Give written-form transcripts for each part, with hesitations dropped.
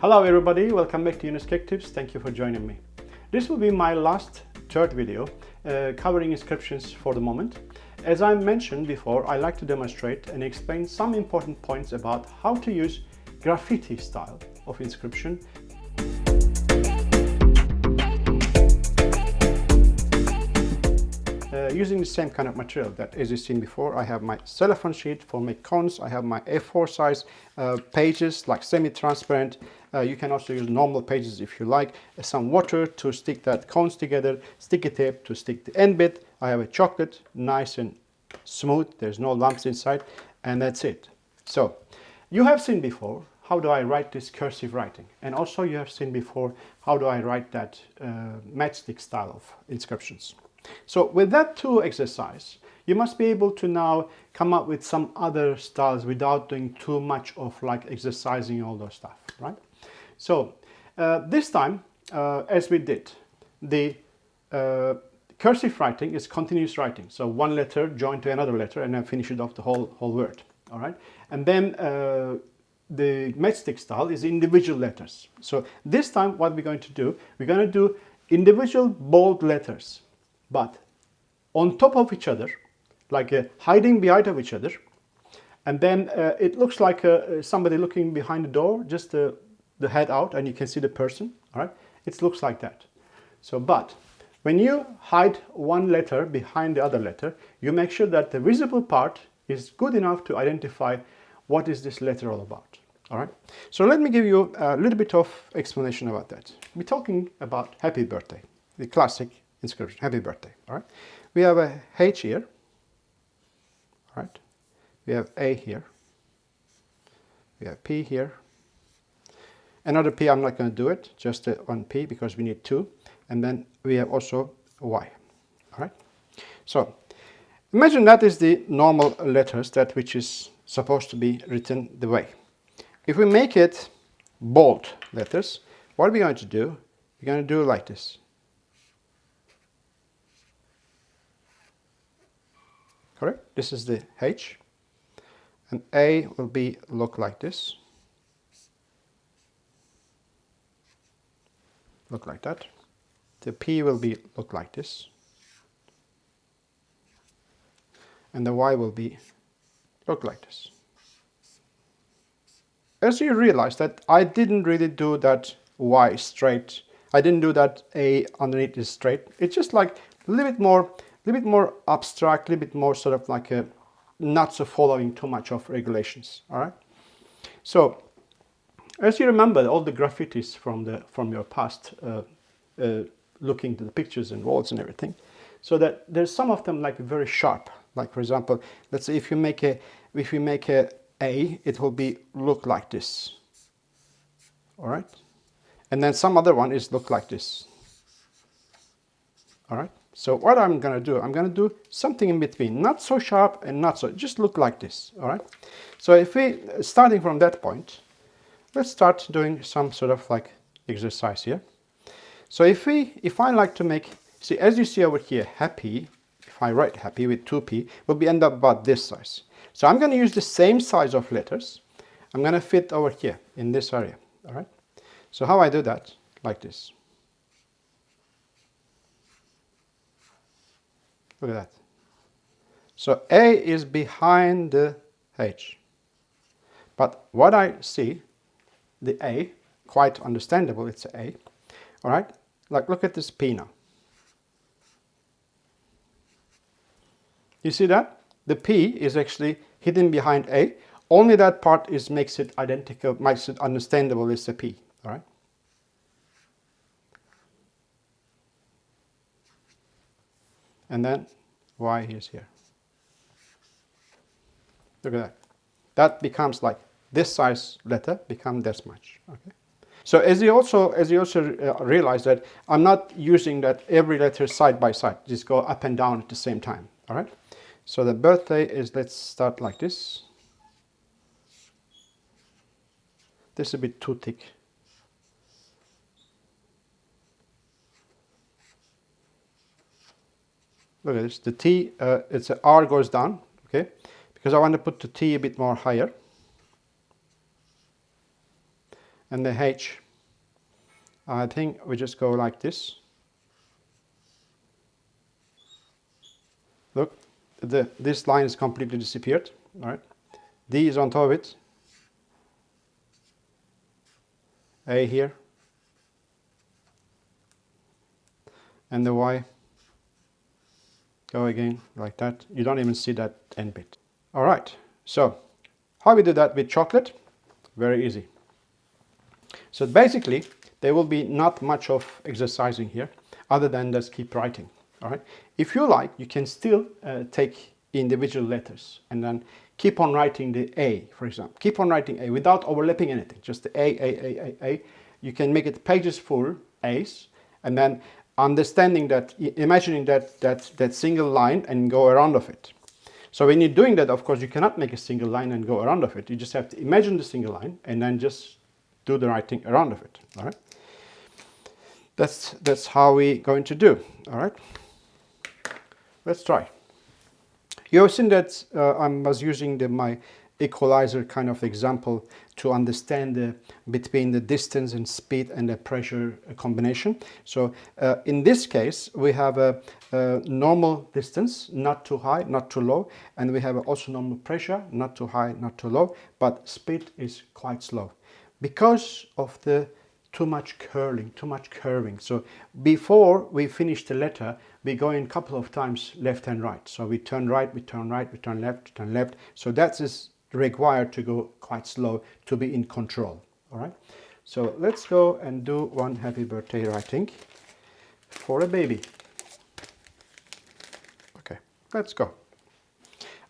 Hello everybody, welcome back to Inscriptions. Thank you for joining me. This will be my third video covering inscriptions for the moment. As I mentioned before, I like to demonstrate and explain some important points about how to use graffiti style of inscription. Using the same kind of material that, as you've seen before, I have my cellophane sheet for my cones, I have my A4 size pages like semi-transparent. You can also use normal pages if you like, some water to stick that cones together, sticky tape to stick the end bit. I have a chocolate, nice and smooth, there's no lumps inside, and that's it. So you have seen before how do I write this cursive writing, and also you have seen before how do I write that matchstick style of inscriptions. So with that two exercise, you must be able to now come up with some other styles without doing too much of like exercising all those stuff, right? So this time, as we did, the cursive writing is continuous writing. So one letter joined to another letter and then finish it off the whole word, all right? And then the matchstick style is individual letters. So this time what we're going to do, we're going to do individual bold letters, but on top of each other, like hiding behind of each other. And then it looks like somebody looking behind the door, just the head out, and you can see the person, all right? It looks like that. So, but when you hide one letter behind the other letter, you make sure that the visible part is good enough to identify what is this letter all about, all right? So let me give you a little bit of explanation about that. We're talking about happy birthday, the classic inscription, happy birthday, all right? We have a H here, all right? We have A here. We have P here. Another P, I'm not going to do it, just one P because we need two. And then we have also a Y, all right? So imagine that is the normal letters, that which is supposed to be written the way. If we make it bold letters, what are we going to do? We're going to do it like this. Correct? This is the H. And A will be look like this. Look like that. The P will be look like this. And the Y will be look like this. As you realize that I didn't really do that Y straight. I didn't do that A underneath is straight. It's just like a little bit more abstract, a little bit more sort of like a not so following too much of regulations, all right? So as you remember all the graffitis from your past, looking to the pictures and walls and everything, so that there's some of them like very sharp. Like for example, let's say if you make a A, it will be look like this, all right? And then some other one is look like this, all right? So what I'm going to do, I'm going to do something in between, not so sharp and not so, just look like this, all right? So if we, starting from that point, let's start doing some sort of like exercise here. So if I like to make, see, as you see over here, happy, if I write happy with 2P, will be end up about this size. So I'm going to use the same size of letters. I'm going to fit over here in this area, all right? So how I do that? Like this. Look at that. So A is behind the H. But what I see, the A, quite understandable, it's a A. All right, like look at this P now. You see that? The P is actually hidden behind A. Only that part makes it identical, makes it understandable as a P, all right? And then Y is here. Look at that. That becomes like this size letter become this much. Okay. So as you also realize that I'm not using that every letter side by side. Just go up and down at the same time. All right. So the birthday is, let's start like this. This is a bit too thick. Look at this, the T, it's a R goes down, okay? Because I want to put the T a bit more higher. And the H, I think we just go like this. Look, this line is completely disappeared. All right, D is on top of it. A here. And the Y, go again like that. You don't even see that end bit. All right, so how we do that with chocolate? Very easy. So basically, there will be not much of exercising here other than just keep writing. All right. If you like, you can still take individual letters and then keep on writing the A, for example. Keep on writing A without overlapping anything. Just the A. You can make it pages full A's, and then understanding that, imagining that single line and go around of it. So when you're doing that, of course, you cannot make a single line and go around of it. You just have to imagine the single line and then just do the writing around of it. All right. That's how we're going to do. All right. Let's try. You have seen that I was using my equalizer kind of example to understand between the distance and speed and the pressure combination. So in this case, we have a normal distance, not too high, not too low, and we have also normal pressure, not too high, not too low, but speed is quite slow because of the too much curving. So before we finish the letter, we go in a couple of times left and right. So we turn right, we turn right, we turn left, we turn left. So that is required to go quite slow to be in control. All right. So let's go and do one happy birthday writing for a baby. Okay, let's go.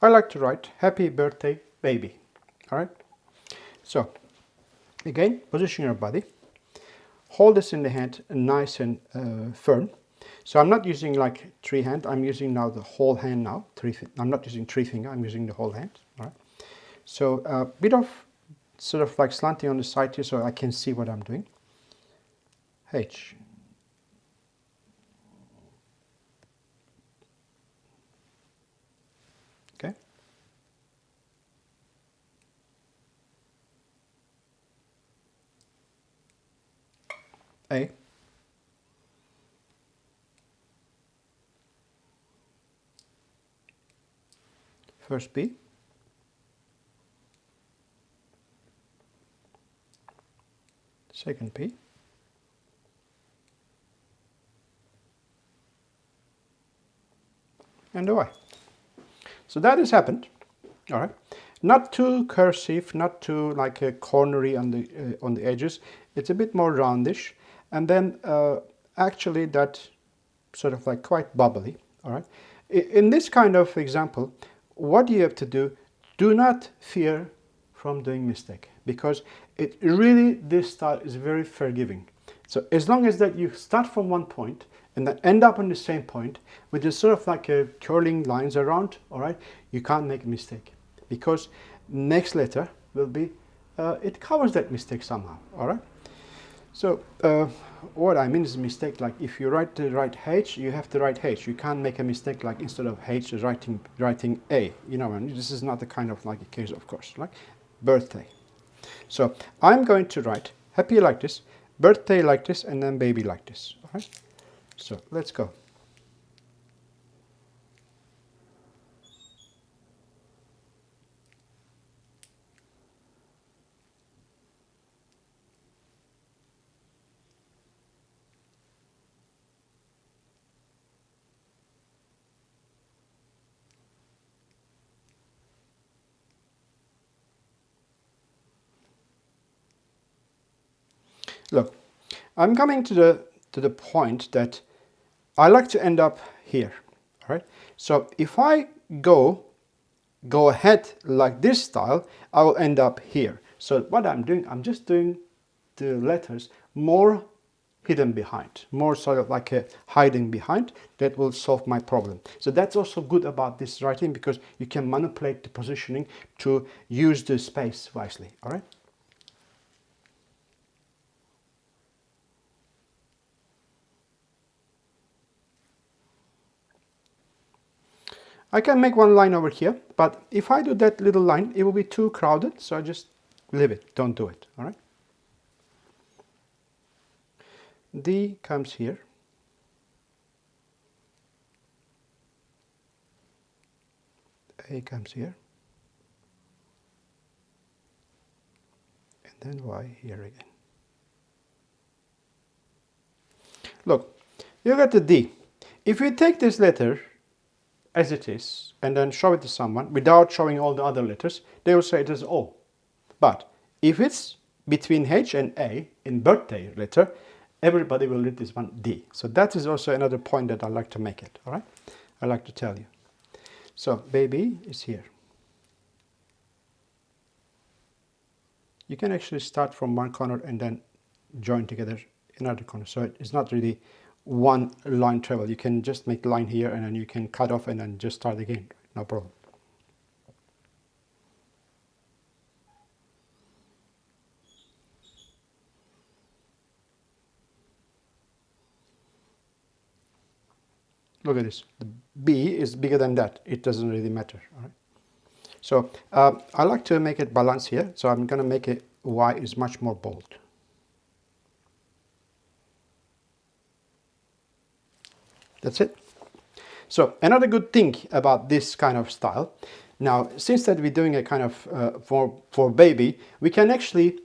I like to write happy birthday baby. All right. So again, position your body. Hold this in the hand nice and firm. So I'm not using like 3 hand. I'm using now the whole hand now. I'm not using 3 finger. I'm using the whole hand. All right. So a bit of sort of like slanting on the side here so I can see what I'm doing. H. Okay. A. First B. Second P. And the Y. So that has happened. All right. Not too cursive, not too like a cornery on the edges. It's a bit more roundish, and then actually that sort of like quite bubbly. All right. In this kind of example, what you have to do not fear from doing mistake, because it really, this style is very forgiving. So as long as that you start from one point and then end up on the same point with just sort of like a curling lines around, all right, you can't make a mistake, because next letter will be, it covers that mistake somehow, all right? So what I mean is mistake, like if you write the right H, you have to write H. You can't make a mistake like instead of H, writing A. You know, and this is not the kind of like a case, of course, like birthday. So I'm going to write happy like this, birthday like this, and then baby like this. All right. So let's go. Look, I'm coming to the point that I like to end up here. All right. So if I go ahead like this style, I will end up here. So what I'm doing, I'm just doing the letters more hidden behind, more sort of like a hiding behind. That will solve my problem. So that's also good about this writing, because you can manipulate the positioning to use the space wisely. All right. I can make one line over here, but if I do that little line, it will be too crowded, so I just leave it, don't do it, all right? D comes here. A comes here. And then Y here again. Look, you got the D. If you take this letter as it is and then show it to someone without showing all the other letters, they will say it is O. But if it's between H and A in birthday letter, everybody will read this one D. So that is also another point that I like to make it, all right? I like to tell you. So baby is here. You can actually start from one corner and then join together another corner. So it's not really one line travel. You can just make line here and then you can cut off and then just start again. No problem. Look at this. The B is bigger than that. It doesn't really matter. All right. So I like to make it balance here. So I'm going to make it Y is much more bold. That's it. So another good thing about this kind of style, now since that we're doing a kind of for baby, we can actually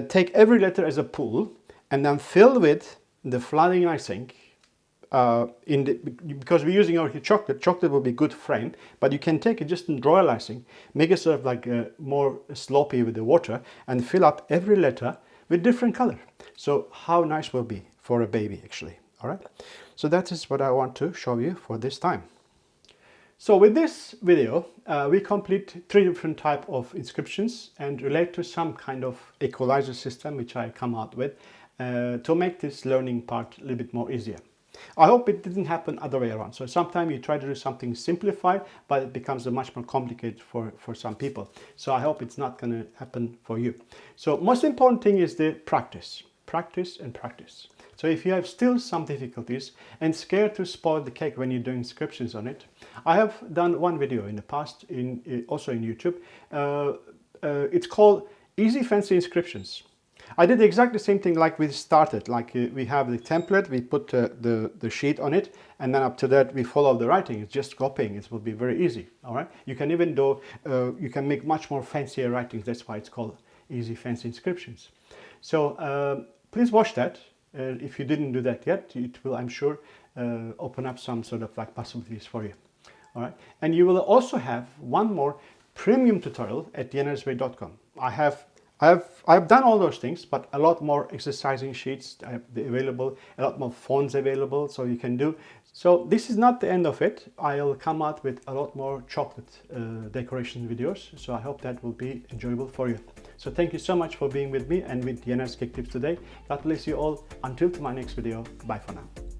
take every letter as a pool and then fill with the flooding icing. Because we're using our chocolate will be good frame, but you can take it just in royal icing, make it sort of like more sloppy with the water and fill up every letter with different color. So how nice will be for a baby actually, all right? So that is what I want to show you for this time. So with this video, we complete 3 different type of inscriptions and relate to some kind of equalizer system which I come out with to make this learning part a little bit more easier. I hope it didn't happen other way around. So sometimes you try to do something simplified, but it becomes much more complicated for some people. So I hope it's not going to happen for you. So most important thing is the practice. Practice and practice. So if you have still some difficulties and scared to spoil the cake when you're doing inscriptions on it, I have done one video in the past, also in YouTube. It's called Easy Fancy Inscriptions. I did exactly the same thing like we started, like we have the template, we put the sheet on it, and then up to that we follow the writing. It's just copying. It will be very easy, all right? You can even do, you can make much more fancier writings. That's why it's called Easy Fancy Inscriptions. So please watch that. If you didn't do that yet, it will, I'm sure, open up some sort of like possibilities for you, all right? And you will also have one more premium tutorial at theNRSway.com. I've done all those things, but a lot more exercising sheets available, a lot more fonts available, so you can do. So this is not the end of it. I'll come out with a lot more chocolate decoration videos. So I hope that will be enjoyable for you. So thank you so much for being with me and with the NRS Cake Tips today. God bless you all. Until my next video. Bye for now.